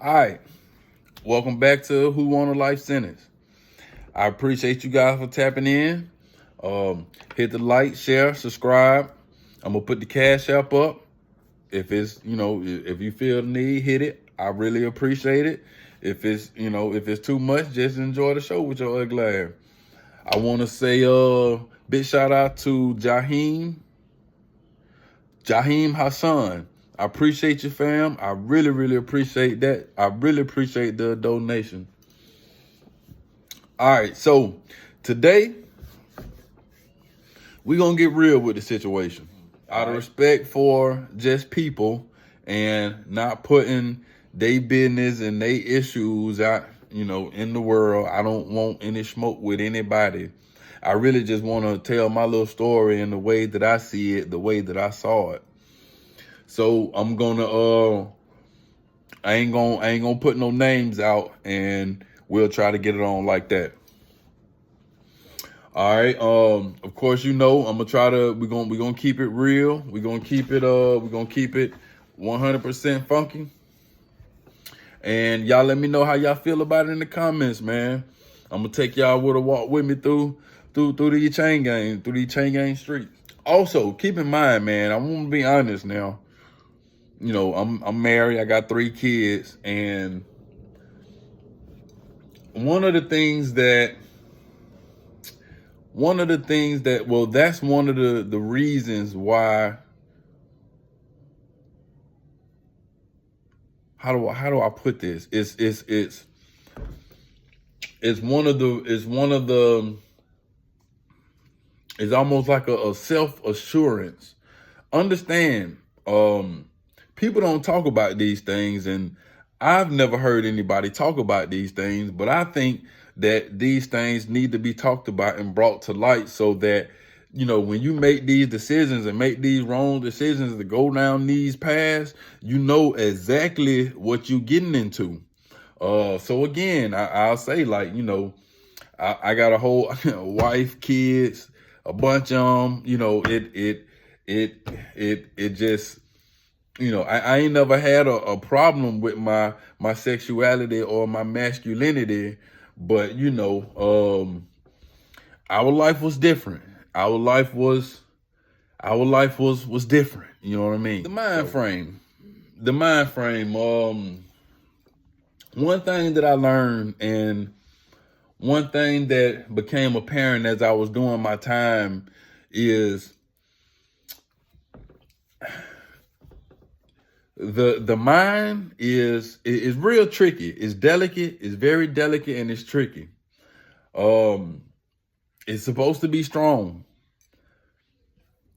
All right, welcome back to Who Want a Life Sentence. I appreciate you guys for tapping in. Hit the like, share, subscribe. I'm gonna put the cash app up. If it's if you feel the need, hit it. I really appreciate it. If it's too much, just enjoy the show with your ugly ass. I want to say big shout out to Jaheim Hassan. I appreciate you, fam. I really, really appreciate that. I really appreciate the donation. All right, so today we're gonna get real with the situation. Out of respect for just people and not putting their business and their issues out, in the world. I don't want any smoke with anybody. I really just want to tell my little story in the way that I see it, the way that I saw it. So I'm gonna I ain't gonna put no names out, and we'll try to get it on like that. All right. Of course, I'm gonna try to. We're gonna keep it real. We're gonna keep it. We're gonna keep it 100% funky. And y'all, let me know how y'all feel about it in the comments, man. I'm gonna take y'all with a walk with me through these chain gang streets. Also, keep in mind, man. I want to be honest now. I'm married. I got 3 kids, and one of the things that well, that's one of the reasons why. How do I put this? It's almost like a self-assurance. Understand, people don't talk about these things, and I've never heard anybody talk about these things, but I think that these things need to be talked about and brought to light so that, when you make these decisions and make these wrong decisions to go down these paths, you know exactly what you're getting into. So again, I'll say, like, I got a whole wife, kids, a bunch of them. It just, I ain't never had a problem with my sexuality or my masculinity, but our life was different. Our life was different. You know what I mean? The mind frame. One thing that I learned, and one thing that became apparent as I was doing my time, is the mind is real tricky. It's delicate. It's very delicate, and it's tricky. It's supposed to be strong.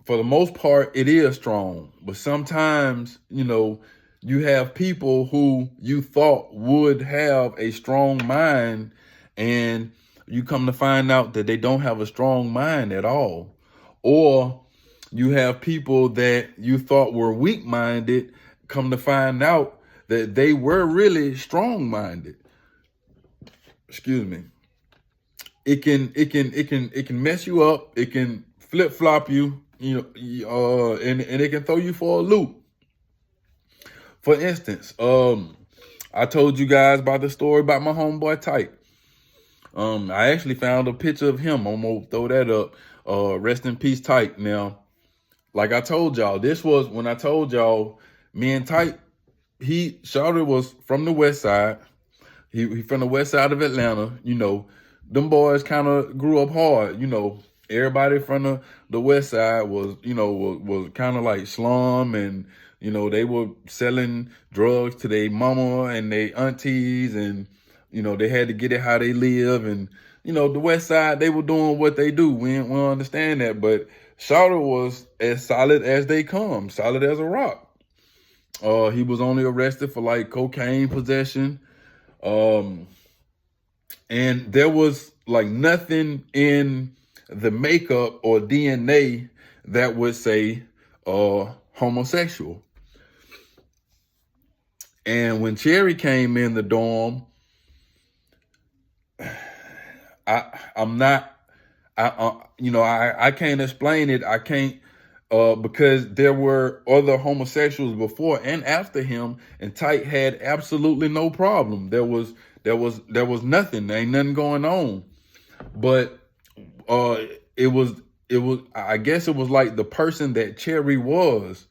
For the most part, it is strong. But sometimes, you have people who you thought would have a strong mind, and you come to find out that they don't have a strong mind at all. Or you have people that you thought were weak-minded, come to find out that they were really strong-minded. Excuse me. It can mess you up. It can flip-flop you, and it can throw you for a loop. For instance, I told you guys about the story about my homeboy Type. I actually found a picture of him. I'm gonna throw that up. Rest in peace, Type. Now, like I told y'all, this was when I told y'all, me and Type, Shawty was from the west side. He from the west side of Atlanta. Them boys kind of grew up hard. Everybody from the west side was kind of like slum, and they were selling drugs to their mama and their aunties, and they had to get it how they live. And the west side, they were doing what they do. We don't understand that, but Shawty was as solid as they come, solid as a rock. He was only arrested for like cocaine possession. And there was like nothing in the makeup or DNA that would say homosexual. And when Cherry came in the dorm, I can't explain it. I can't because there were other homosexuals before and after him, and Tyke had absolutely no problem. There was nothing. There ain't nothing going on. But uh, it was. I guess it was like the person that Cherry was.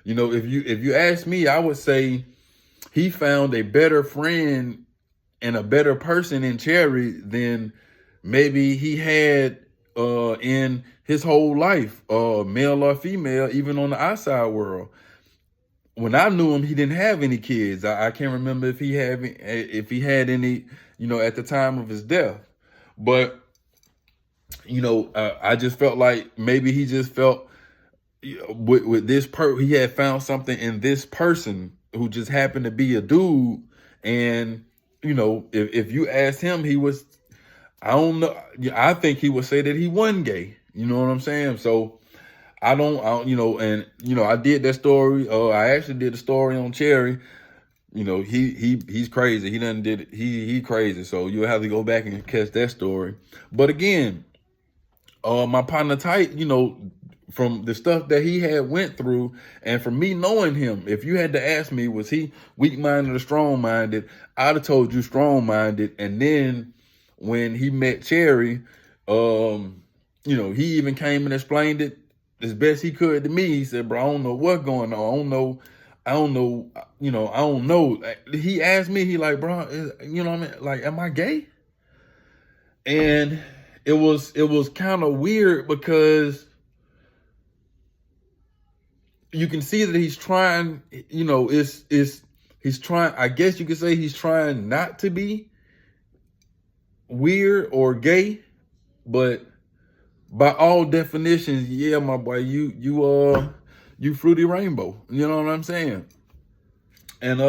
If you ask me, I would say he found a better friend and a better person in Cherry than maybe he had in his whole life, male or female, even on the outside world. When I knew him, he didn't have any kids. I can't remember if he had any, at the time of his death. But I just felt like maybe he just felt with he had found something in this person who just happened to be a dude. And if you asked him, he was, I don't know, I think he would say that he wasn't gay. You know what I'm saying? So I don't I did that story. I actually did a story on Cherry. He's crazy. He done did it. He crazy. So you'll have to go back and catch that story. But again, my partner Tyke, from the stuff that he had went through, and from me knowing him, if you had to ask me, was he weak-minded or strong-minded, I'd have told you strong-minded. And then when he met Cherry, he even came and explained it as best he could to me. He said, bro, I don't know what's going on. I don't know. He asked me, he like, bro, what I mean? Like, am I gay? And it was kind of weird because you can see that he's trying, he's trying, I guess you could say he's trying not to be weird or gay, but by all definitions, yeah, my boy, you fruity rainbow. You know what I'm saying? And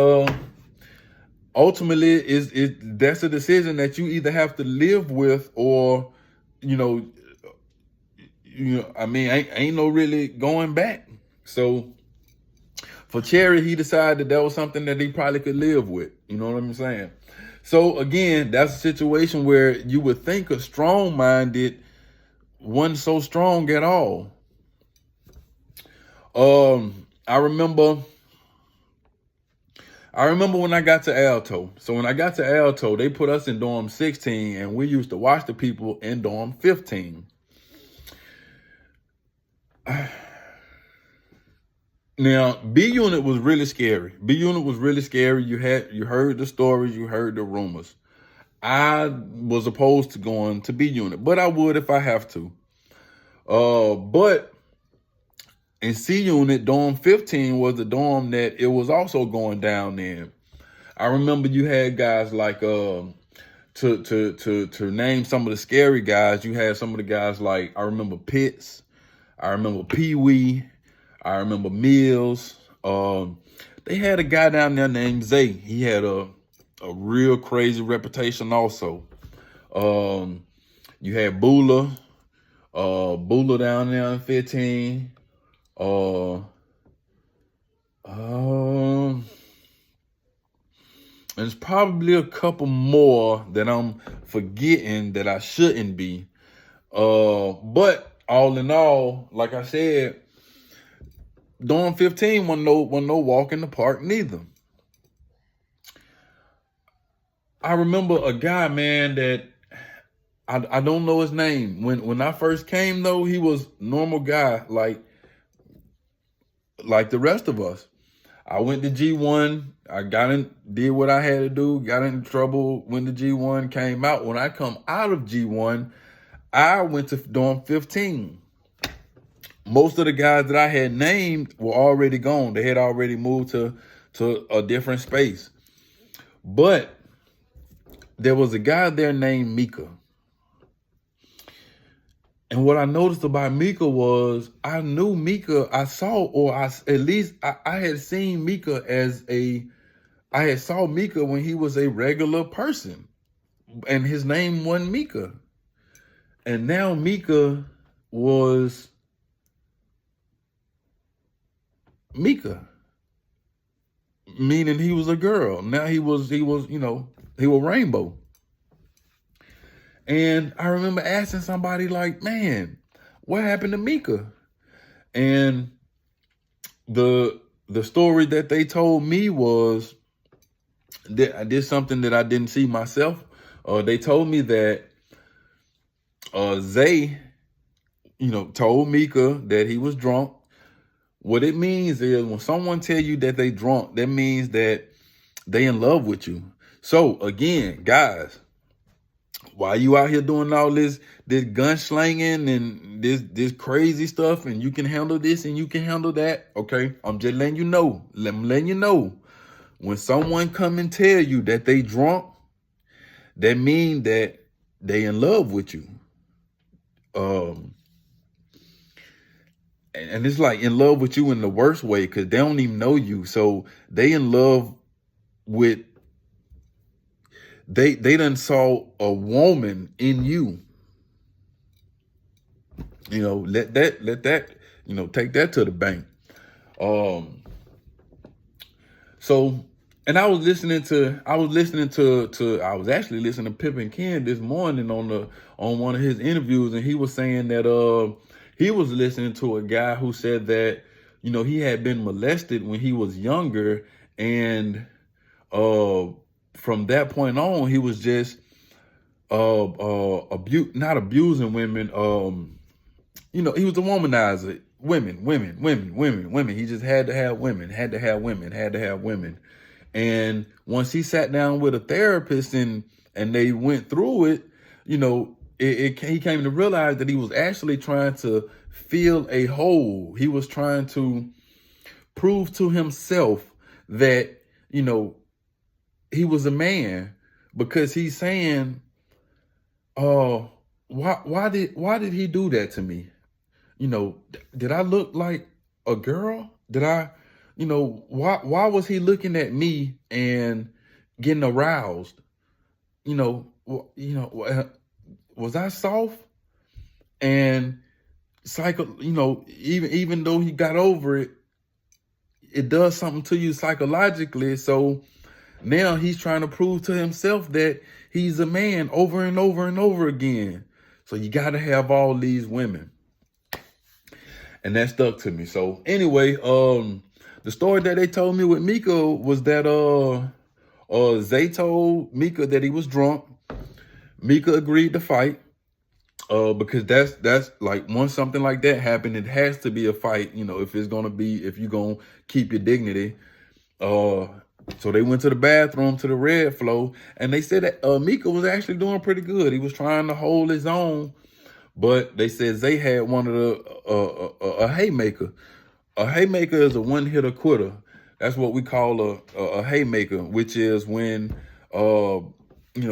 ultimately that's a decision that you either have to live with, or I mean, ain't no really going back. So for Cherry, he decided that was something that he probably could live with. You know what I'm saying? So again, that's a situation where you would think a strong-minded wasn't so strong at all. I remember when I got to Alto. So when I got to Alto, they put us in dorm 16, and we used to watch the people in dorm 15. Now, B Unit was really scary. B Unit was really scary. You heard the stories, you heard the rumors. I was opposed to going to B Unit, but I would if I have to. But in C Unit, dorm 15 was the dorm that it was also going down in. I remember you had guys like to name some of the scary guys. You had some of the guys like, I remember Pitts, I remember Pee Wee, I remember Mills. They had a guy down there named Zay. He had a real crazy reputation also. You had Bula down there in 15. There's probably a couple more that I'm forgetting that I shouldn't be. But all in all, like I said, dorm 15 wasn't no walk in the park neither. I remember a guy, man, that I don't know his name. When I first came though, he was normal guy, like the rest of us. I went to G1. I did what I had to do, got into trouble, went to G1, came out. When I come out of G1, I went to dorm 15. Most of the guys that I had named were already gone. They had already moved to a different space. But there was a guy there named Mika. And what I noticed about Mika was I knew Mika, I had seen Mika I had saw Mika when he was a regular person. And his name wasn't Mika. And now Mika was Mika, meaning he was a girl. Now he was rainbow. And I remember asking somebody like, man, what happened to Mika? And the story that they told me was that I did something that I didn't see myself. They told me that Zay, told Mika that he was drunk. What it means is when someone tell you that they drunk, that means that they in love with you. So again, guys, while you out here doing all this gunslinging and this crazy stuff, and you can handle this and you can handle that, okay? I'm just letting you know. I'm letting you know. When someone come and tell you that they drunk, that mean that they in love with you. And it's like in love with you in the worst way, because they don't even know you. So they in love with, they done saw a woman in you. Let that, take that to the bank. So, and I was actually listening to Pippin Ken this morning on one of his interviews, and he was saying that he was listening to a guy who said that, he had been molested when he was younger, and from that point on, he was just not abusing women. He was a womanizer. Women. He just had to have women. And once he sat down with a therapist and they went through it, he came to realize that he was actually trying to fill a hole. He was trying to prove to himself that, he was a man, because he's saying, why did he do that to me? Did I look like a girl? Did I, why was he looking at me and getting aroused? Was I soft? And even though he got over it, it does something to you psychologically. So now he's trying to prove to himself that he's a man over and over and over again. So you got to have all these women. And that stuck to me. So anyway, the story that they told me with Mika was that Zay told Mika that he was drunk. Mika agreed to fight. Because that's like, once something like that happened, it has to be a fight, if you're gonna keep your dignity. So they went to the bathroom, to the red floor, and they said that Mika was actually doing pretty good. He was trying to hold his own, but they said Zay had one of a haymaker. A haymaker is a one-hitter quitter. That's what we call a haymaker, which is when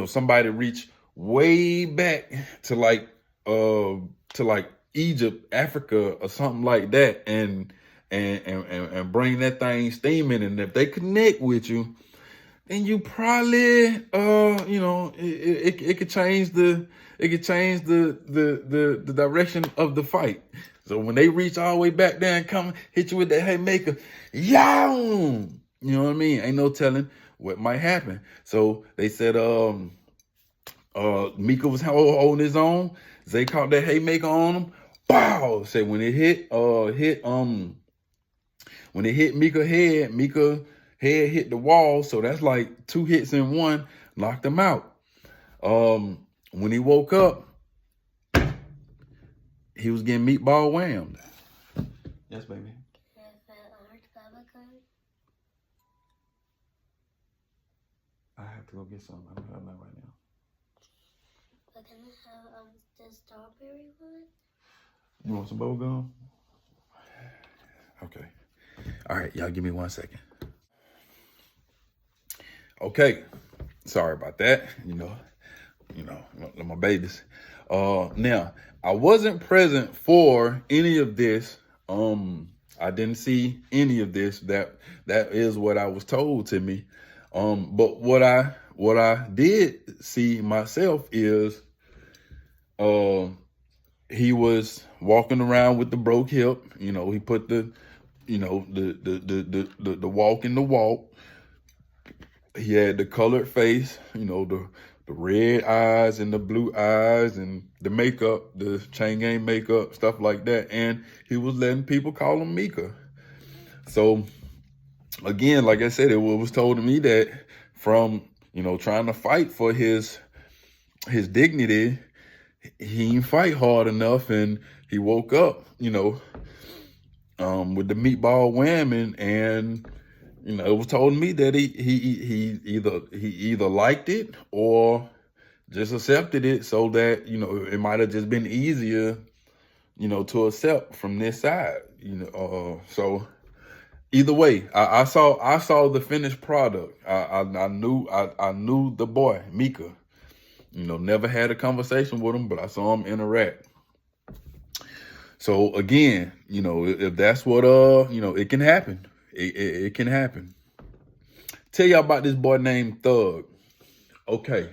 somebody reach way back to like Egypt, Africa, or something like that, and bring that thing steaming. And if they connect with you, then you probably it could change the direction of the fight. So when they reach all the way back there and come hit you with that haymaker, yow, you know what I mean? Ain't no telling what might happen. So they said Mika was holding his own. Zay caught that haymaker on him. Bow! Said when it hit Mika head hit the wall. So that's like 2 hits in one, knocked him out. When he woke up, he was getting meatball whammed. Yes, baby. I have to go get some. I don't have none right now. But can I have the strawberry one? You want some bubble gum? Okay. All right, y'all give me 1 second. Okay. Sorry about that. My babies. Now, I wasn't present for any of this. I didn't see any of this. That is what I was told to me. But what I did see myself is he was walking around with the broke hip. He put the walk in the walk. He had the colored face, the the red eyes and the blue eyes and the makeup, the chain gang makeup, stuff like that. And he was letting people call him Mika. So again, like I said, it was told to me that from, trying to fight for his dignity, he didn't fight hard enough, and he woke up, with the meatball whamming, and it was told to me that he either liked it or just accepted it, so that it might have just been easier, to accept from this side, so. Either way, I saw the finished product. I knew the boy, Mika. Never had a conversation with him, but I saw him interact. So again, if that's what it can happen. It can happen. Tell y'all about this boy named Thug. Okay.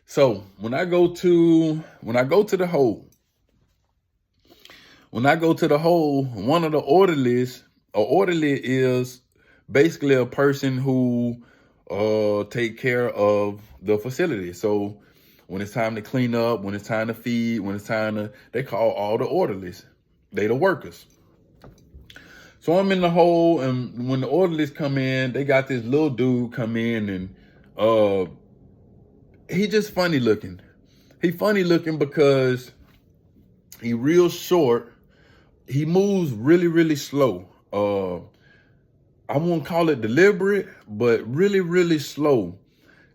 So when I go to the hole, one of the orderlies. An orderly is basically a person who take care of the facility. So when it's time to clean up, when it's time to feed, they call all the orderlies. They the workers. So I'm in the hole, and when the orderlies come in, they got this little dude come in, and he just funny looking. He funny looking because he real short. He moves really, really slow. I won't call it deliberate, but really, really slow.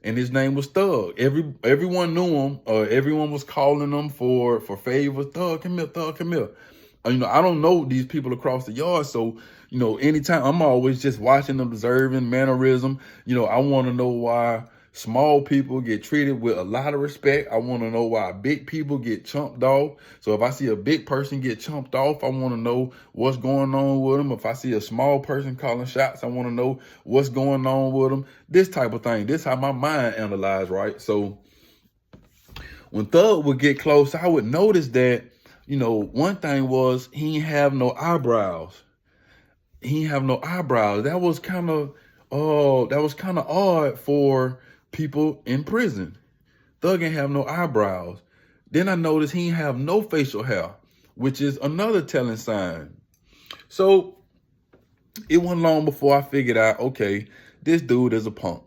And his name was Thug. Everyone knew him. Everyone was calling him for favors. Thug, come here, Thug, come here. I don't know these people across the yard, so anytime I'm always just watching, observing mannerism. I want to know why small people get treated with a lot of respect. I want to know why big people get chumped off. So if I see a big person get chumped off, I want to know what's going on with them. If I see a small person calling shots, I want to know what's going on with them. This type of thing. This is how my mind analyzed, right? So when Thug would get close, I would notice that, one thing was he didn't have no eyebrows. That was kind of odd for people in prison. Thug ain't have no eyebrows. Then I noticed he ain't have no facial hair, which is another telling sign. So it wasn't long before I figured out, okay, this dude is a punk.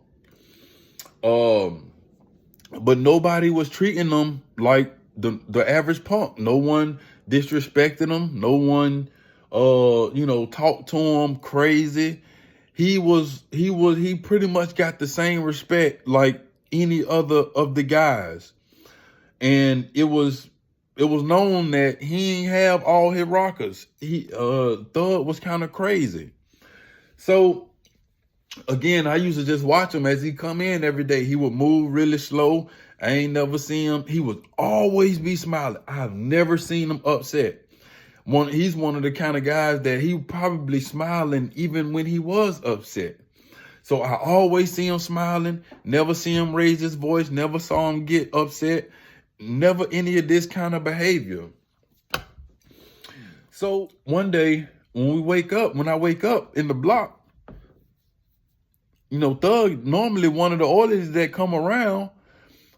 But nobody was treating him like the average punk. No one disrespected him. No one, talked to him crazy. He pretty much got the same respect like any other of the guys. And it was known that he ain't have all his rockers. Thug was kind of crazy. So again, I used to just watch him as he come in every day. He would move really slow. I ain't never seen him. He would always be smiling. I've never seen him upset. He's one of the kind of guys that he probably smiling even when he was upset. So I always see him smiling, never see him raise his voice, never saw him get upset, never any of this kind of behavior. So one day when I wake up in the block, Thug, normally one of the orderlies that come around,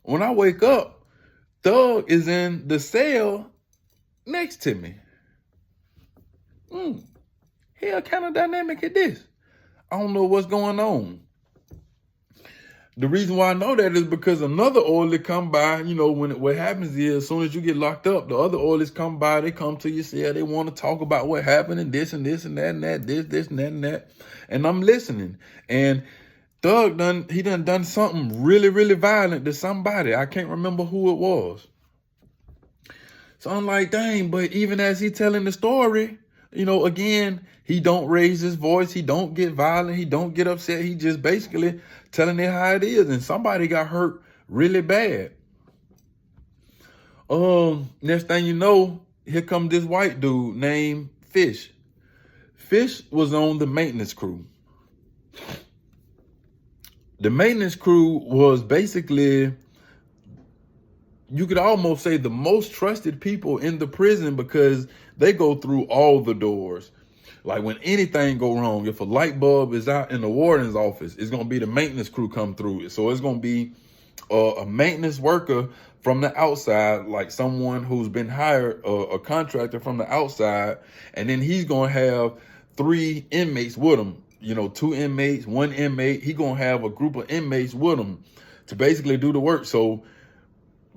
when I wake up, Thug is in the cell next to me. Hell kind of dynamic at this. I don't know what's going on. The reason why I know that is because another orderly come by, what happens is as soon as you get locked up, the other orderlies come by, they come to your cell, they want to talk about what happened and this and this and that and that, this and that and that. And I'm listening. And Thug done something really, really violent to somebody. I can't remember who it was. So I'm like, dang, but even as he telling the story, again, he don't raise his voice. He don't get violent. He don't get upset. He just basically telling it how it is. And somebody got hurt really bad. Next thing you know, here come this white dude named Fish. Fish was on the maintenance crew. The maintenance crew was basically, you could almost say, the most trusted people in the prison because they go through all the doors. Like when anything go wrong, if a light bulb is out in the warden's office, it's going to be the maintenance crew come through it. So it's going to be a maintenance worker from the outside, like someone who's been hired, a contractor from the outside, and then he's gonna have 3 inmates with him. 2 inmates, 1 inmate. He gonna have a group of inmates with him to basically do the work. So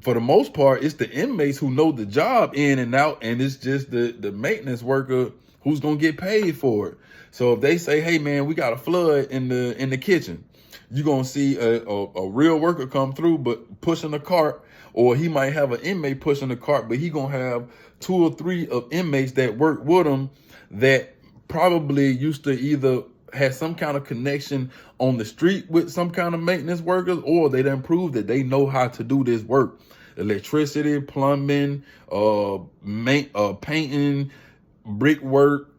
for the most part, it's the inmates who know the job in and out, and it's just the maintenance worker who's gonna get paid for it. So if they say, "Hey man, we got a flood in the kitchen," you're gonna see a real worker come through, but pushing a cart, or he might have an inmate pushing the cart, but he gonna have 2 or 3 of inmates that work with him that probably used to either had some kind of connection on the street with some kind of maintenance workers, or they done proved that they know how to do this work. Electricity, plumbing, painting, brickwork,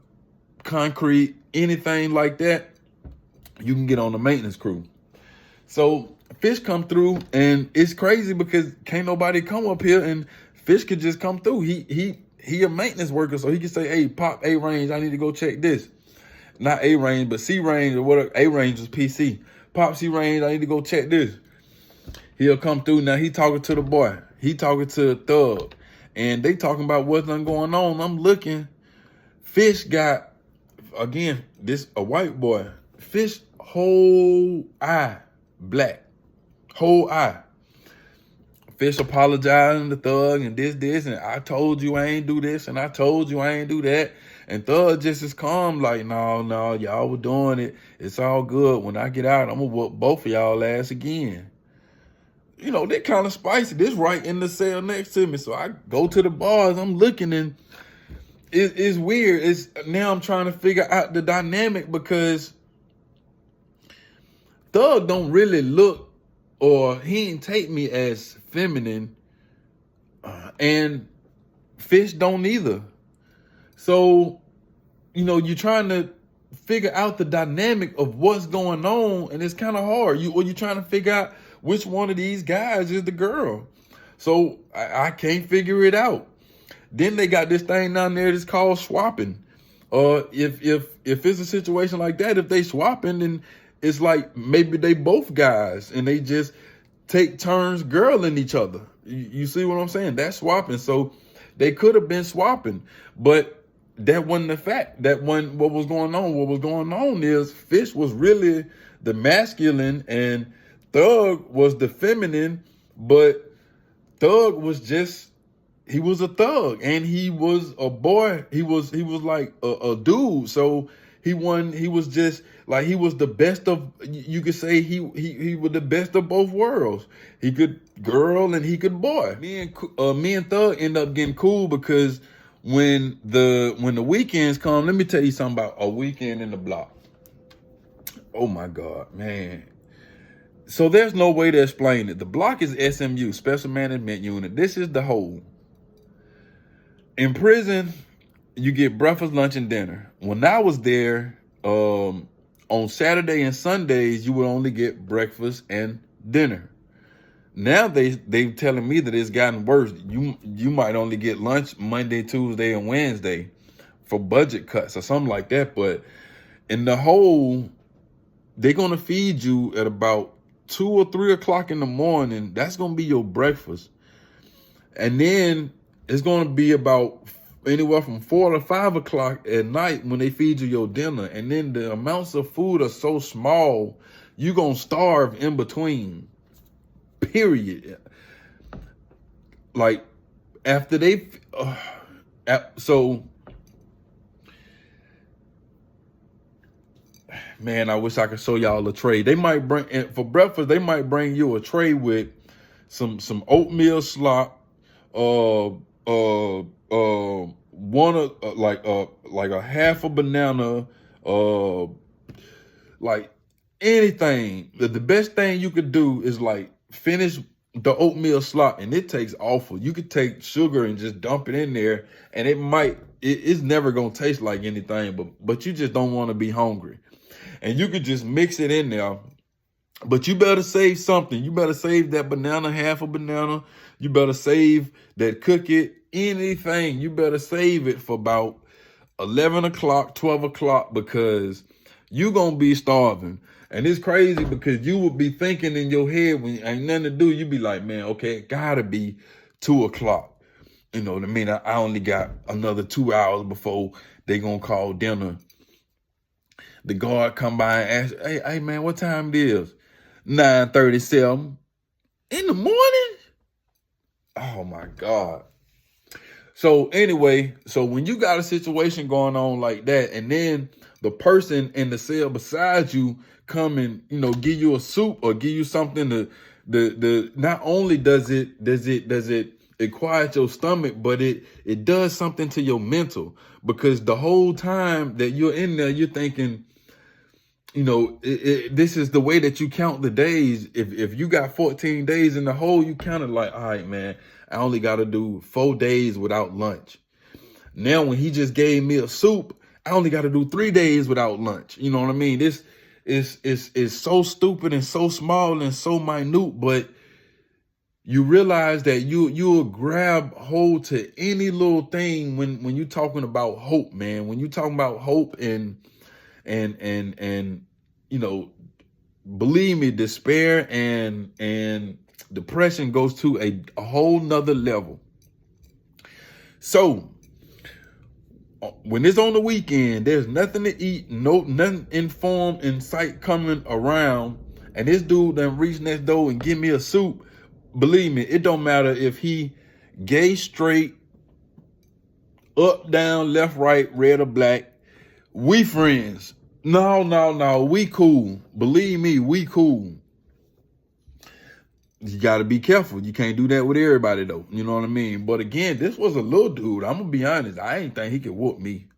concrete, anything like that, you can get on the maintenance crew. So Fish come through, and it's crazy because can't nobody come up here, and Fish could just come through. He a maintenance worker, so he can say, "Hey, Pop A-Range, I need to go check this." Not A-Range, but C-Range or whatever. A-Range is PC. Pop C-Range, I need to go check this. He'll come through. Now he talking to the boy. He talking to the thug. And they talking about what's going on. I'm looking. Fish got, again, a white boy. Fish whole eye black. Whole eye. Fish apologizing to Thug and this, and I told you I ain't do this, and I told you I ain't do that. And Thug just is calm, like, no, y'all were doing it. It's all good. When I get out, I'm gonna whoop both of y'all ass again. They're kind of spicy. This right in the cell next to me. So I go to the bars, I'm looking, and it's weird. Now I'm trying to figure out the dynamic, because Thug don't really look, or he ain't take me as feminine, and Fish don't either. So, you're trying to figure out the dynamic of what's going on, and it's kind of hard. You're trying to figure out which one of these guys is the girl. So I can't figure it out. Then they got this thing down there that's called swapping. If it's a situation like that, if they swapping, then it's like maybe they both guys and they just take turns girling each other. You see what I'm saying? That's swapping. So they could have been swapping, but that wasn't the fact. That wasn't what was going on. What was going on is Fish was really the masculine and Thug was the feminine, but Thug was just, he was a thug, and he was a boy. He was like a dude. So he was just like, he was the best of, you could say he was the best of both worlds. He could girl and he could boy. Me and Thug end up getting cool, because when the weekends come, let me tell you something about a weekend in the block. Oh my God, man. So there's no way to explain it. The block is SMU, Special Management Unit. This is the whole. In prison, you get breakfast, lunch, and dinner. When I was there, on Saturday and Sundays, you would only get breakfast and dinner. Now they telling me that it's gotten worse. You might only get lunch Monday, Tuesday, and Wednesday for budget cuts or something like that. But in the whole, they're gonna feed you at about 2 or 3 o'clock in the morning. That's gonna be your breakfast, and then it's gonna be about anywhere from 4 to 5 o'clock at night when they feed you your dinner. And then the amounts of food are so small, you're gonna starve in between. Period. Like after they, so. Man, I wish I could show y'all a tray. They might bring, for breakfast, they might bring you a tray with some oatmeal slop, like a half a banana, like anything. The best thing you could do is like finish the oatmeal slop, and it tastes awful. You could take sugar and just dump it in there, and it's never gonna taste like anything, but you just don't want to be hungry. And you could just mix it in there. But you better save something. You better save that banana, half a banana. You better save that cookie, anything. You better save it for about 11 o'clock, 12 o'clock, because you're going to be starving. And it's crazy because you would be thinking in your head when ain't nothing to do, you be like, man, okay, it gotta be 2 o'clock. You know what I mean? I only got another 2 hours before they gonna call dinner. The guard come by and ask, hey man, what time it is? 9:37 in the morning? Oh my God. So anyway, so when you got a situation going on like that, and then the person in the cell beside you come and, you know, give you a soup or give you something to the not only does it quiet your stomach, but it does something to your mental, because the whole time that you're in there, you're thinking, you know, this is the way that you count the days. If you got 14 days in the hole, you counted like, all right, man, I only got to do 4 days without lunch. Now, when he just gave me a soup, I only got to do 3 days without lunch. You know what I mean? This is so stupid and so small and so minute, but you realize that you'll grab hold to any little thing when you're talking about hope, man. When you're talking about hope and you know, believe me, despair and depression goes to a whole nother level. So when it's on the weekend, there's nothing to eat, nothing in form in sight coming around, and this dude done reach next door and give me a soup. Believe me, it don't matter if he gay, straight, up, down, left, right, red or black. We friends. No, we cool. Believe me, we cool. You got to be careful. You can't do that with everybody, though. You know what I mean? But again, this was a little dude. I'm going to be honest. I ain't think he could whoop me.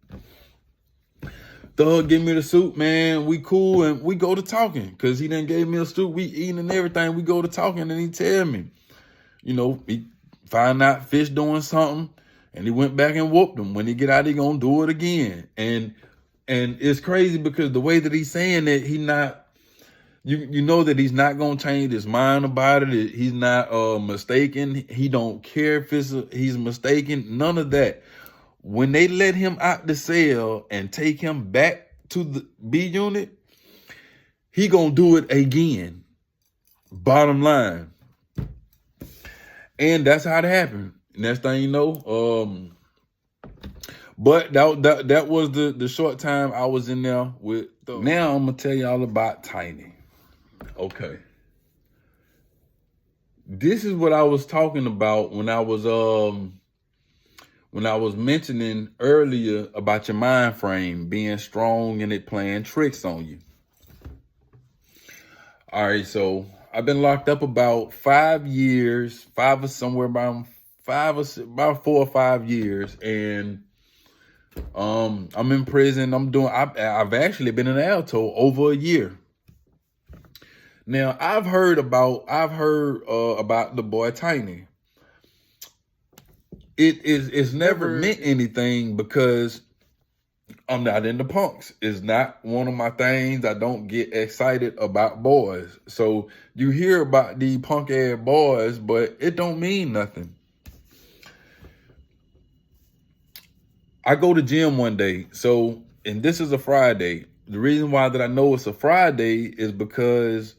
Thug give me the soup, man. We cool, and we go to talking because he done gave me a soup. We eating and everything. We go to talking, and he tell me, you know, he find out fish doing something, and he went back and whooped him. When he get out, he going to do it again. And it's crazy because the way that he's saying that, he not, you know that he's not going to change his mind about it. He's not mistaken. He don't care if he's mistaken. None of that. When they let him out the cell and take him back to the B unit, he going to do it again. Bottom line. And that's how it happened. Next thing you know, but that was the short time I was in there with. Now I'm gonna tell y'all about Tiny. Okay, this is what I was talking about when I was mentioning earlier about your mind frame being strong and it playing tricks on you. All right, so I've been locked up about 5 years, about 4 or 5 years, and I'm in prison. I've actually been in Alto over a year. Now I've heard about the boy Tiny. It's never meant anything because I'm not into punks. It's not one of my things. I don't get excited about boys. So you hear about these punk ass boys, but it don't mean nothing. I go to gym one day, and this is a Friday. The reason why that I know it's a Friday is because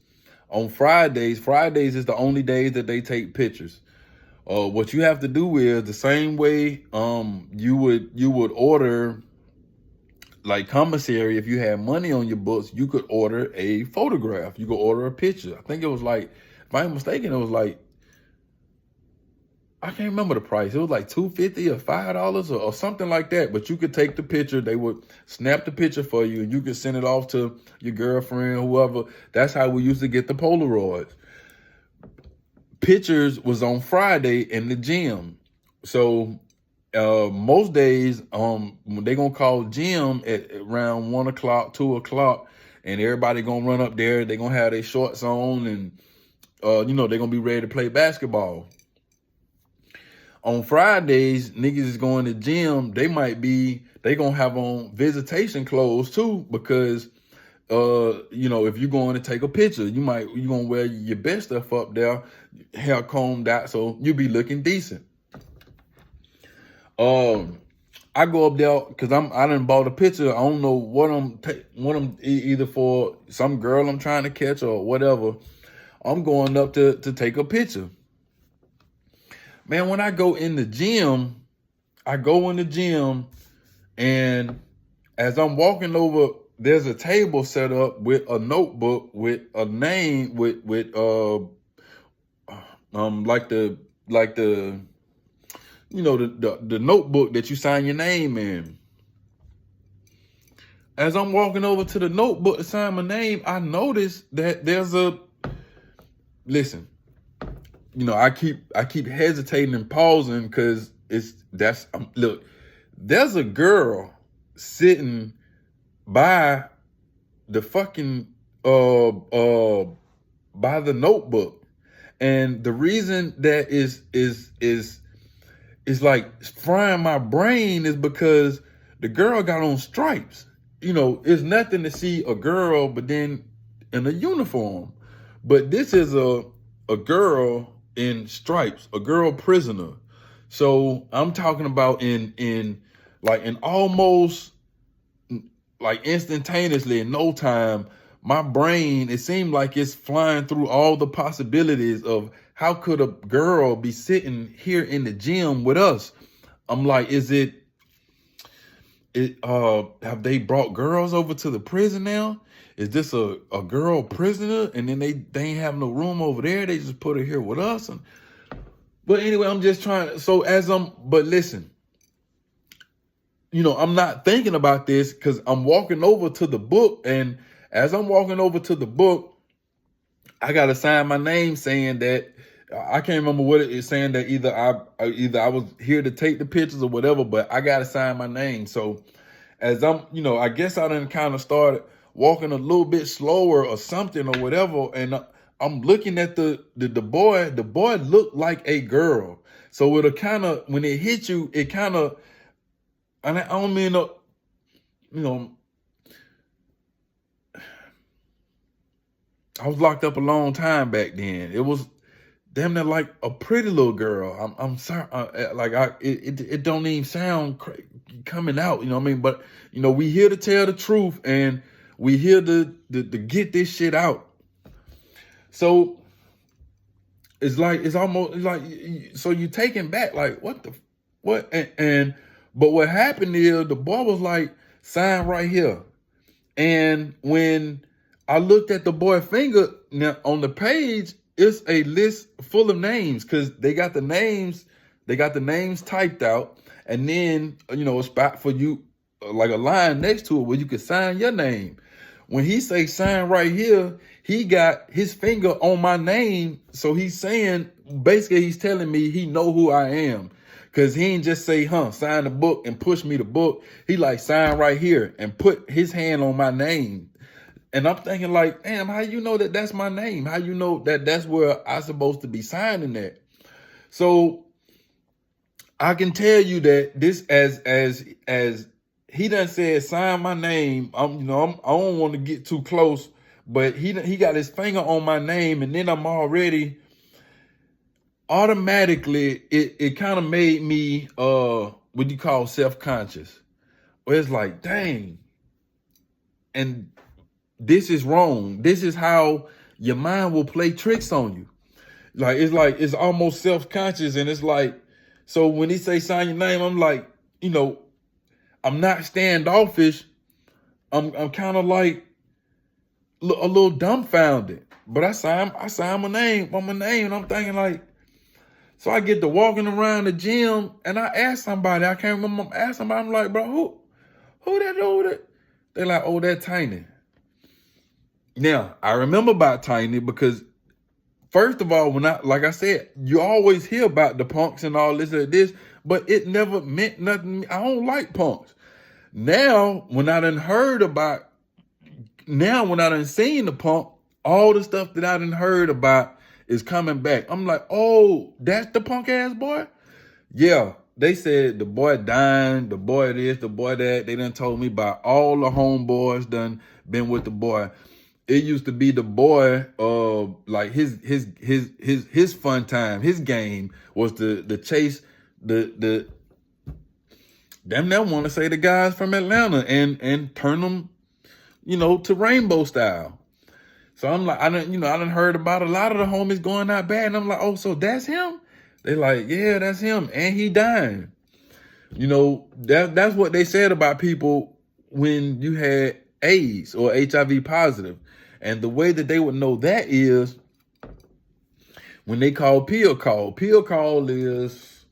on Fridays is the only days that they take pictures. What you have to do is the same way you would order like commissary. If you had money on your books, you could order a photograph. You could order a picture. I think it was like, if I ain't mistaken, it was like, I can't remember the price. It was like $2.50 or $5 or something like that. But you could take the picture. They would snap the picture for you, and you could send it off to your girlfriend, whoever. That's how we used to get the Polaroids. Pictures was on Friday in the gym. So most days, they're going to call gym at around 1 o'clock, 2 o'clock, and everybody going to run up there. They're going to have their shorts on, and, they're going to be ready to play basketball. On Fridays, niggas is going to gym. They going to have on visitation clothes too, because, if you're going to take a picture, you're going to wear your best stuff up there, hair combed out, so you'll be looking decent. I I go up there because I done bought a picture. I don't know what I'm either for some girl I'm trying to catch or whatever. I'm going up to take a picture. Man, when I go in the gym, and as I'm walking over, there's a table set up with a notebook with a name with like the you know the notebook that you sign your name in. As I'm walking over to the notebook to sign my name, I noticed that there's listen, I keep hesitating and pausing because look, there's a girl sitting by the fucking by the notebook, and the reason that is like frying my brain is because the girl got on stripes. It's nothing to see a girl, but then in a uniform. But this is a girl in stripes, a girl prisoner. So I'm talking about in almost like instantaneously in no time, my brain, it seemed like it's flying through all the possibilities of how could a girl be sitting here in the gym with us? I'm like, have they brought girls over to the prison now? Is this a girl prisoner? And then they ain't have no room over there. They just put her here with us. But anyway, I'm just trying. So but listen, I'm not thinking about this because I'm walking over to the book. And as I'm walking over to the book, I got to sign my name saying that I can't remember what it is saying, that either I was here to take the pictures or whatever, but I got to sign my name. So as I'm, I guess I done kind of started walking a little bit slower or something or whatever. And I'm looking at the boy. The boy looked like a girl. So it'll kind of, when it hit you, it kind of, and I don't mean to, I was locked up a long time back then. It was damn near like a pretty little girl. I'm sorry, it don't even sound coming out. You know what I mean? But we here to tell the truth, and we here to get this shit out. So it's almost like so you taken back, like what but what happened is the boy was like, sign right here. And when I looked at the boy's finger, now on the page, it's a list full of names because they got the names typed out, and then a spot for you, like a line next to it where you could sign your name. When he say sign right here, he got his finger on my name, so he's saying, basically he's telling me he know who I am. Cause he ain't just say, sign the book and push me the book. He like, sign right here and put his hand on my name. And I'm thinking like, damn, how you know that that's my name? How you know that that's where I'm supposed to be signing at? So I can tell you that this, as he done said, sign my name. I don't want to get too close, but he got his finger on my name, and then I'm already automatically, it kind of made me what you call self-conscious, where it's like, dang, and this is wrong. This is how your mind will play tricks on you. It's almost self-conscious, and it's like, so when he say sign your name, I'm like, I'm not standoffish. I'm kind of like a little dumbfounded, but I sign my name on my name, and I'm thinking like, so I get to walking around the gym, and I ask somebody, I can't remember, I asked somebody, I'm like, bro, who that over there? They're like, oh, that Tiny. Now, I remember about Tiny because, first of all, like I said, you always hear about the punks and all this and this, but it never meant nothing. I don't like punks. Now, when I done seen the punk, all the stuff that I done heard about is coming back. I'm like, oh, that's the punk ass boy? Yeah, they said the boy dying, the boy this, the boy that. They done told me about all the homeboys done been with the boy. It used to be the boy, like his fun time, his game was the chase, the Them that want to say the guys from Atlanta and turn them, to rainbow style. So I'm like, I done heard about a lot of the homies going out bad. And I'm like, oh, so that's him? They like, yeah, that's him. And he dying. That's what they said about people when you had AIDS or HIV positive. And the way that they would know that is when they call pill call. Pill call is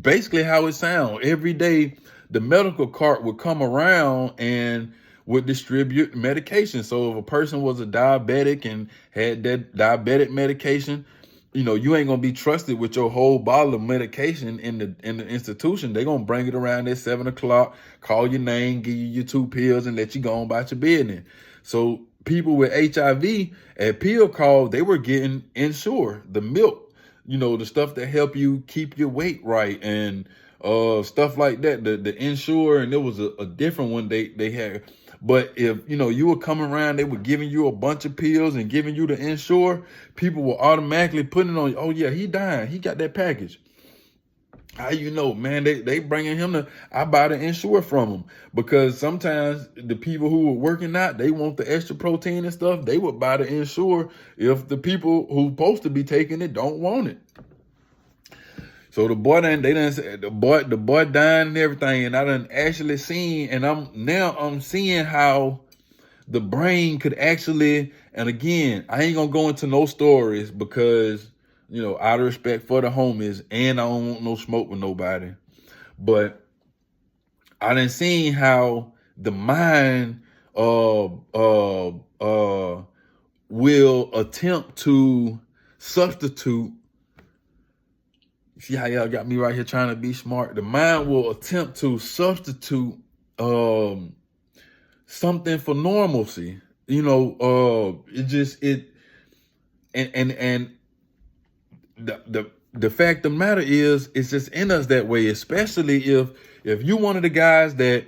basically how it sounds. Every day, the medical cart would come around and would distribute medication. So if a person was a diabetic and had that diabetic medication, you ain't gonna be trusted with your whole bottle of medication in the institution. They're gonna bring it around at 7:00, call your name, give you your 2 pills, and let you go on about your business. So people with HIV at pill call, they were getting Ensure, the milk, the stuff that help you keep your weight right and stuff like that. The Ensure, and there was a different one they had. But if, you were coming around, they were giving you a bunch of pills and giving you the Ensure, people were automatically putting it on, oh yeah, he dying. He got that package. How man, they bringing him I buy the Ensure from him. Because sometimes the people who were working out, they want the extra protein and stuff. They would buy the Ensure if the people who supposed to be taking it don't want it. So the boy the boy dying and everything, and I done actually seen, and I'm seeing how the brain could actually, and again, I ain't gonna go into no stories because, out of respect for the homies, and I don't want no smoke with nobody. But I done seen how the mind will attempt to substitute. See how y'all got me right here trying to be smart? The mind will attempt to substitute something for normalcy. The fact of the matter is, it's just in us that way. Especially if you one of the guys that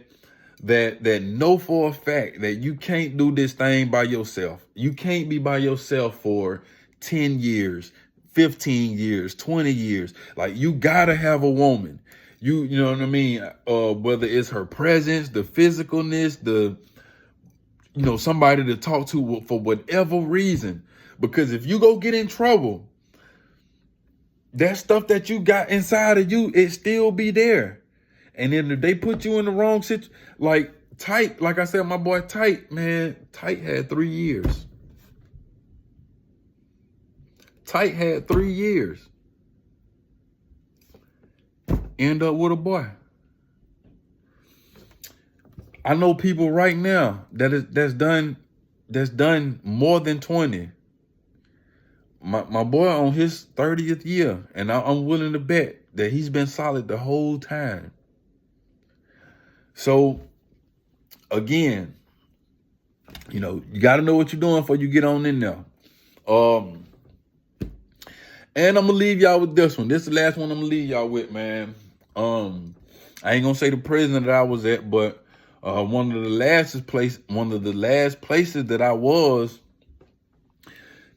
know for a fact that you can't do this thing by yourself. You can't be by yourself for 10 years. 15 years, 20 years. Like, you gotta have a woman. You know what I mean? Whether it's her presence, the physicalness, somebody to talk to for whatever reason. Because if you go get in trouble, that stuff that you got inside of you, it still be there. And then if they put you in the wrong situation, like Tight, like I said, my boy Tight, man, Tight had 3 years. Tight had 3 years. End up with a boy. I know people right now that's done more than 20. My boy on his 30th year, and I'm willing to bet that he's been solid the whole time. So again, you got to know what you're doing before you get on in there. And I'm gonna leave y'all with this one. This is the last one I'm gonna leave y'all with, man. I ain't gonna say the prison that I was at, but one of the last places that I was,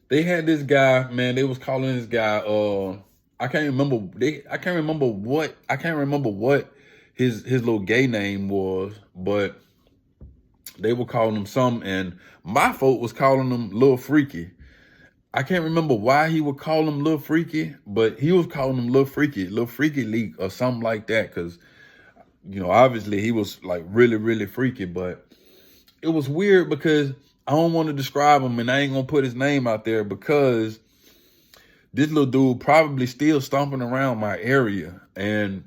they had this guy, man. They was calling this guy. I can't remember what his little gay name was, but they were calling him something, and my folk was calling him Lil Freaky. I can't remember why he would call him Lil Freaky, but he was calling him Lil Freaky Leak or something like that, because obviously he was like really, really freaky. But it was weird because I don't want to describe him, and I ain't gonna put his name out there because this little dude probably still stomping around my area. And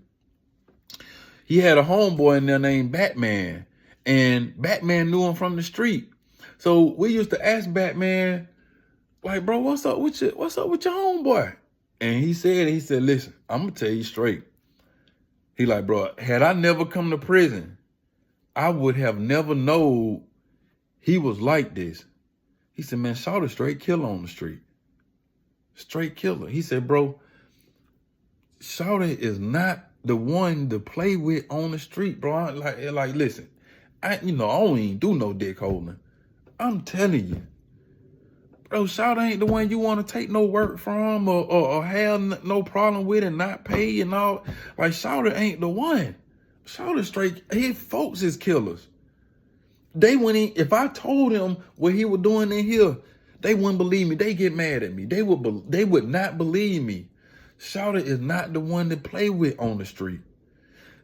he had a homeboy in there named Batman, and Batman knew him from the street. So we used to ask Batman, like, bro, what's up with your homeboy? And he said, listen, I'm gonna tell you straight. He like, bro, had I never come to prison, I would have never known he was like this. He said, man, Shawty straight killer on the street. Straight killer. He said, bro, Shawty is not the one to play with on the street, bro. Like, listen, I don't even do no dick holding. I'm telling you. Bro, Shawty ain't the one you want to take no work from or have no problem with and not pay and all. Like, Shawty ain't the one. Shawty straight, his folks is killers. They wouldn't even, if I told him what he was doing in here, they wouldn't believe me. They get mad at me. They would not believe me. Shawty is not the one to play with on the street.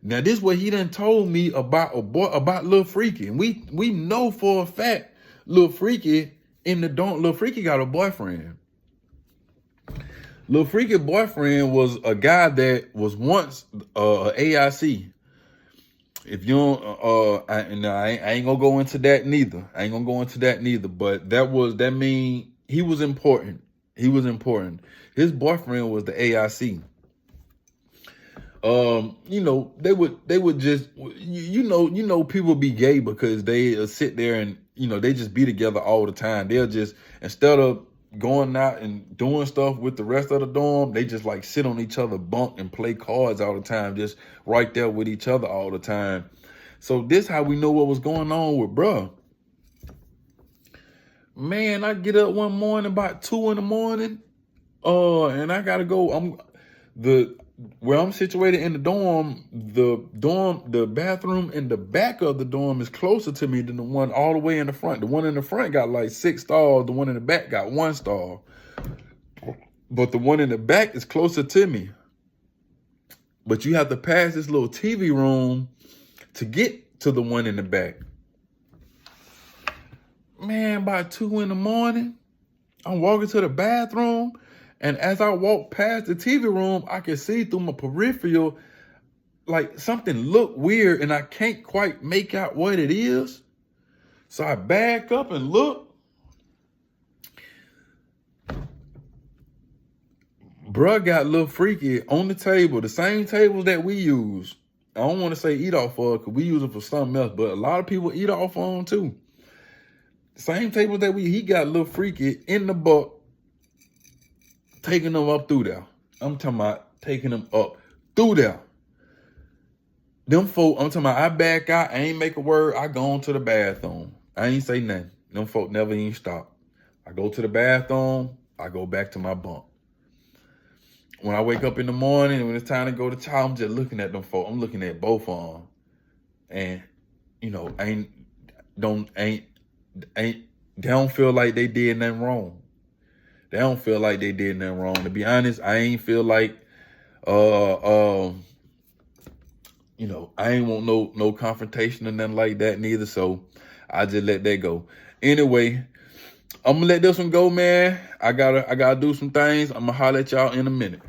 Now, this is what he done told me about about Lil Freaky. And we know for a fact Lil Freaky Lil Freaky got a boyfriend. Lil Freaky boyfriend was a guy that was once AIC. If you don't, I ain't gonna go into that neither. But that mean he was important. His boyfriend was the AIC. They would just, people be gay because they sit there and, they just be together all the time. They'll just, instead of going out and doing stuff with the rest of the dorm, they just like sit on each other bunk and play cards all the time, just right there with each other all the time. So this how we know what was going on with bruh. Man, I get up one morning about 2 a.m. And I gotta go. Where I'm situated in the dorm, the bathroom in the back of the dorm is closer to me than the one all the way in the front. The one in the front got like 6 stalls. The one in the back got 1 stall. But the one in the back is closer to me. But you have to pass this little TV room to get to the one in the back. Man, by 2 a.m, I'm walking to the bathroom. And as I walk past the TV room, I can see through my peripheral, like something look weird and I can't quite make out what it is. So I back up and look. Bruh got Lil Freaky on the table, the same tables that we use. I don't want to say eat off of because we use it for something else, but a lot of people eat off on too. Same tables that he got Lil Freaky in the buck. Taking them up through there. I'm talking about taking them up through there. Them folk, I'm talking about I back out, I ain't make a word, I go on to the bathroom. I ain't say nothing. Them folk never even stop. I go to the bathroom, I go back to my bunk. When I wake up in the morning, when it's time to go to chow, I'm just looking at them folk. I'm looking at both of them. And, they don't feel like they did nothing wrong. They don't feel like they did nothing wrong. To be honest, I ain't feel like, I ain't want no confrontation or nothing like that neither. So I just let that go. Anyway, I'm gonna let this one go, man. I gotta do some things. I'm gonna holler at y'all in a minute.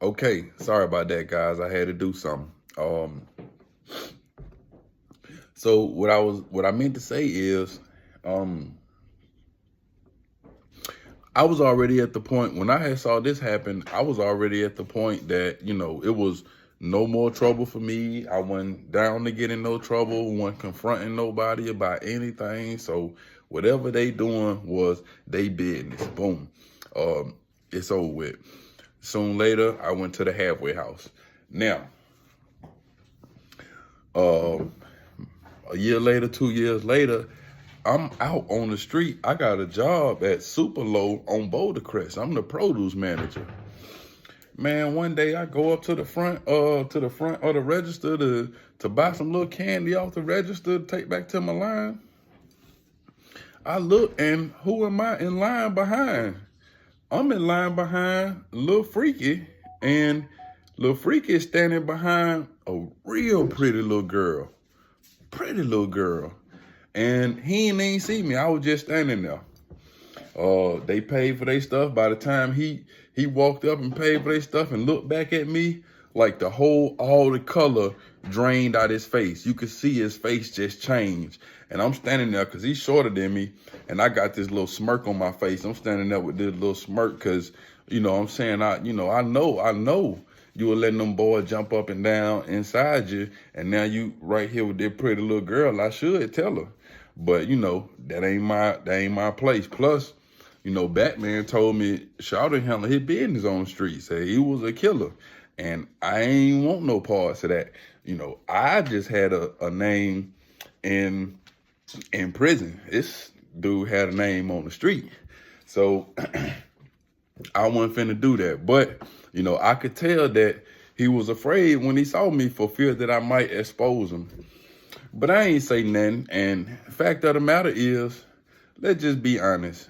Okay, sorry about that, guys. I had to do something. So what I meant to say is, I was already at the point when I had saw this happen, I was already at the point that, it was no more trouble for me. I wasn't down to get in no trouble, wasn't confronting nobody about anything. So whatever they doing was they business. Boom. It's over with. Soon later, I went to the halfway house. Now, a year later, 2 years later, I'm out on the street. I got a job at Super Low on Boulder Crest. I'm the produce manager. Man, one day I go up to the front of the register to buy some little candy off the register to take back to my line. I look, and who am I in line behind? I'm in line behind Lil Freaky, and Lil Freaky is standing behind a real pretty little girl. And he ain't even see me. I was just standing there. They paid for their stuff. By the time he walked up and paid for their stuff and looked back at me, like all the color drained out his face. You could see his face just change. And I'm standing there because he's shorter than me. And I got this little smirk on my face. I'm standing there with this little smirk because, I'm saying, I know you were letting them boys jump up and down inside you. And now you right here with that pretty little girl. I should tell her. But, that ain't my place. Plus, Batman told me Shawty handled his business on the street. Say he was a killer. And I ain't want no parts of that. I just had a name in prison. This dude had a name on the street. So I wasn't finna do that. But, I could tell that he was afraid when he saw me for fear that I might expose him. But I ain't say nothing. And fact of the matter is, let's just be honest.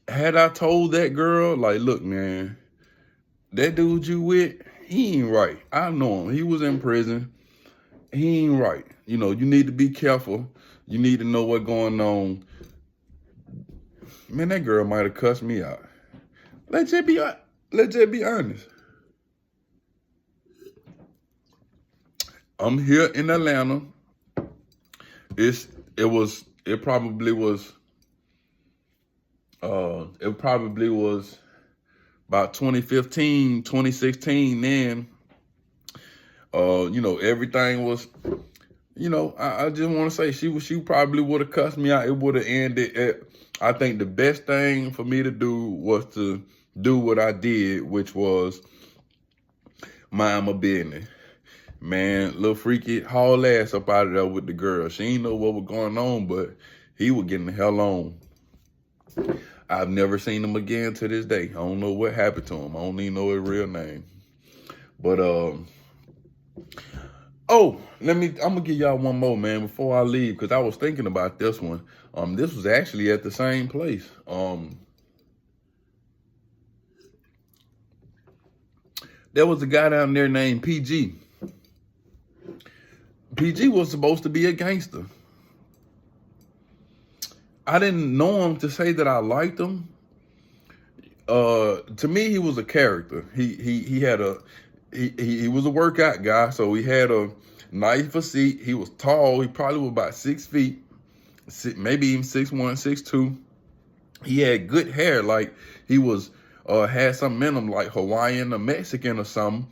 Had I told that girl, like, look, man, that dude you with, he ain't right. I know him. He was in prison. He ain't right. You know, you need to be careful. You need to know what's going on. Man, that girl might have cussed me out. Let's just be honest. I'm here in Atlanta. It probably was about 2015, 2016 then. You know, everything was, you know, I just want to say she probably would have cussed me out. It would have ended. I think the best thing for me to do was to do what I did, which was mind my business. Man, little freaky haul ass up out of there with the girl. She ain't know what was going on, but he was getting the hell on. I've never seen him again to this day. I don't know what happened to him. I don't even know his real name. But oh, I'm gonna give y'all one more, man, before I leave, because I was thinking about this one. This was actually at the same place. There was a guy down there named PG. PG was supposed to be a gangster. I didn't know him to say that I liked him. To me, he was a character. He was a workout guy, so he had a nice physique. He was tall. He probably was about 6 feet, maybe even 6'1", 6'2". He had good hair, like he was had some in him, like Hawaiian or Mexican or something.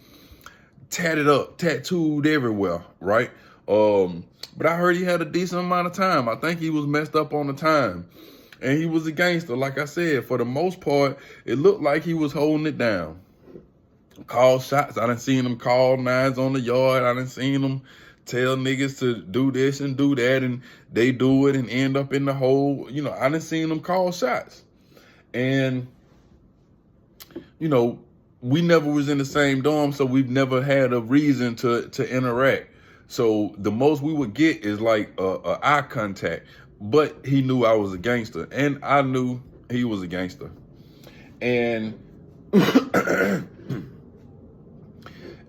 Tatted up, tattooed everywhere, right? But I heard he had a decent amount of time. I think he was messed up on the time. And he was a gangster, like I said. For the most part, it looked like he was holding it down. Call shots. I done seen him call nines on the yard. I done seen him tell niggas to do this and do that, and they do it and end up in the hole. You know, I done seen him call shots. And, you know, we never was in the same dorm, so we've never had a reason to interact. So the most we would get is like a eye contact. But he knew I was a gangster, and I knew he was a gangster. And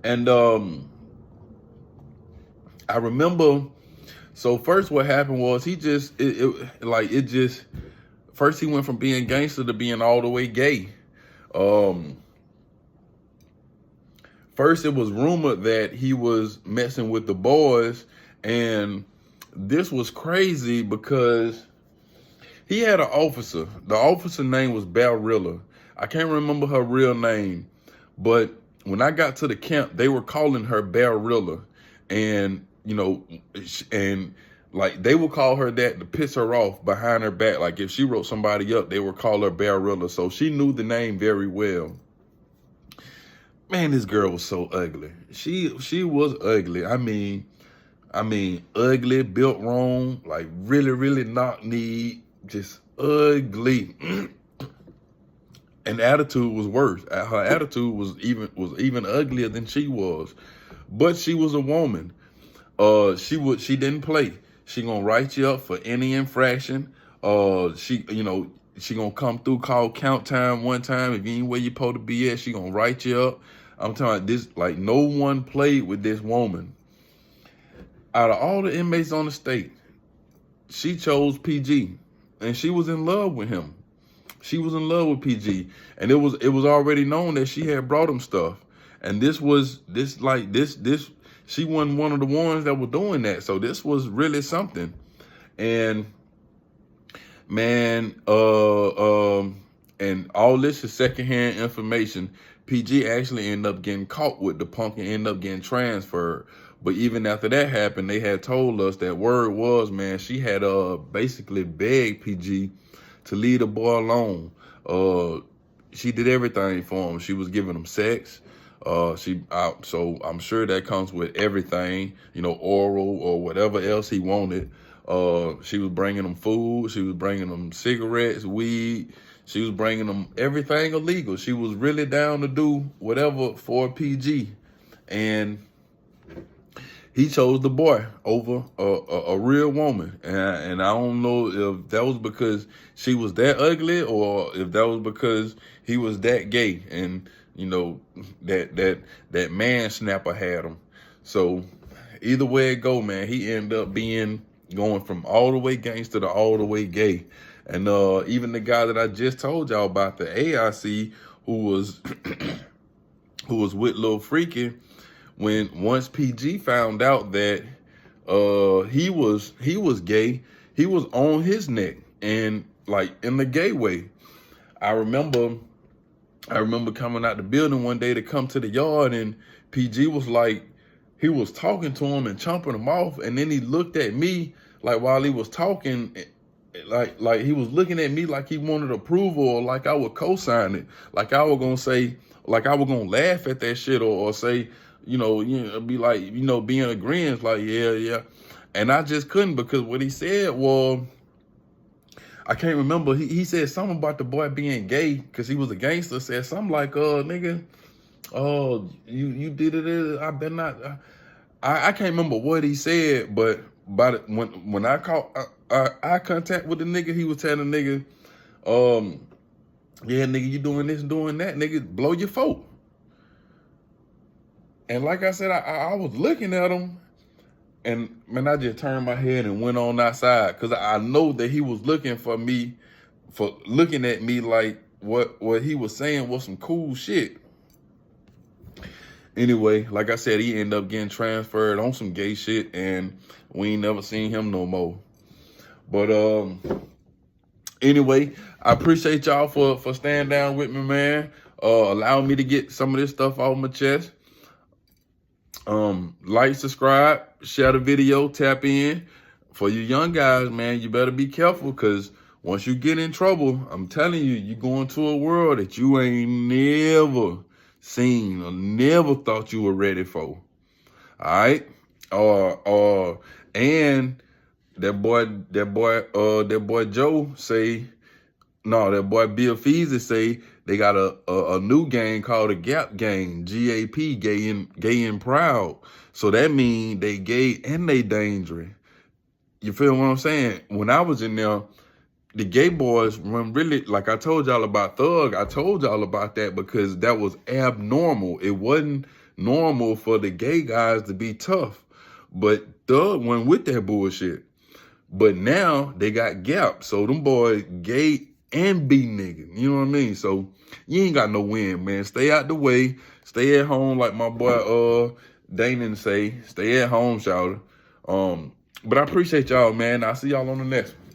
and I remember. So first, what happened was first he went from being gangster to being all the way gay. First, it was rumored that he was messing with the boys, and this was crazy because he had an officer. The officer name was Barilla. I can't remember her real name, but when I got to the camp, they were calling her Barilla, and you know, and like they would call her that to piss her off behind her back. Like if she wrote somebody up, they would call her Barilla. So she knew the name very well. Man, this girl was so ugly. She was ugly. I mean, ugly, built wrong, like really, really knock-kneed, just ugly. And attitude was worse. Her attitude was even uglier than she was. But she was a woman. She didn't play. She gonna write you up for any infraction. She gonna come through, call count time one time. If you ain't where you supposed to be at, she gonna write you up. I'm telling you, like no one played with this woman. Out of all the inmates on the state, she chose PG, and she was in love with him. She was in love with PG, and it was already known that she had brought him stuff. And she wasn't one of the ones that were doing that. So this was really something. And man, and all this is secondhand information. PG actually ended up getting caught with the punk and ended up getting transferred. But even after that happened, they had told us that word was, man, she had basically begged PG to leave the boy alone. She did everything for him. She was giving him sex. So I'm sure that comes with everything, you know, oral or whatever else he wanted. She was bringing him food. She was bringing him cigarettes, weed. She was bringing them everything illegal. She was really down to do whatever for PG. And he chose the boy over a real woman. And I don't know if that was because she was that ugly or if that was because he was that gay. And, you know, that man snapper had him. So either way it go, man, he ended up going from all the way gangster to all the way gay. And even the guy that I just told y'all about, the AIC, who was who was with Lil Freaky, once PG found out that he was gay, he was on his neck, and like in the gay way. I remember coming out the building one day to come to the yard, and PG was like, he was talking to him and chomping him off, and then he looked at me like while he was talking, like he was looking at me like he wanted approval, or like I would co-sign it, like I was gonna say, like I was gonna laugh at that shit, or say, you know, be like, you know, be in agreement, like yeah, and I just couldn't, because what he said was, I can't remember. He said something about the boy being gay because he was a gangster. Said something like, nigga, you did it. I better not. I can't remember what he said, but when I caught eye contact with the nigga, he was telling the nigga, yeah, nigga, you doing this and doing that, nigga, blow your folk. And like I said, I was looking at him, and man, I just turned my head and went on outside, because I know that he was looking for me, for looking at me like what he was saying was some cool shit. Anyway, like I said, he ended up getting transferred on some gay shit, and we ain't never seen him no more. But anyway, I appreciate y'all for staying down with me, man. Allowing me to get some of this stuff off my chest. Like, subscribe, share the video, tap in. For you young guys, man, you better be careful, because once you get in trouble, I'm telling you, you go into a world that you ain't never seen or never thought you were ready for. All right? And that boy Joe say, no, that boy Bill Feezy say they got a new gang called the Gap Gang, GAP, gay and proud. So that means they gay and they dangerous. You feel what I'm saying? When I was in there, the gay boys run really, like I told y'all about Thug, I told y'all about that because that was abnormal. It wasn't normal for the gay guys to be tough. But Thug went with that bullshit. But now they got Gap. So them boys gay and be nigga. You know what I mean? So you ain't got no win, man. Stay out the way. Stay at home, like my boy Danon say. Stay at home, shouter. But I appreciate y'all, man. I'll see y'all on the next one.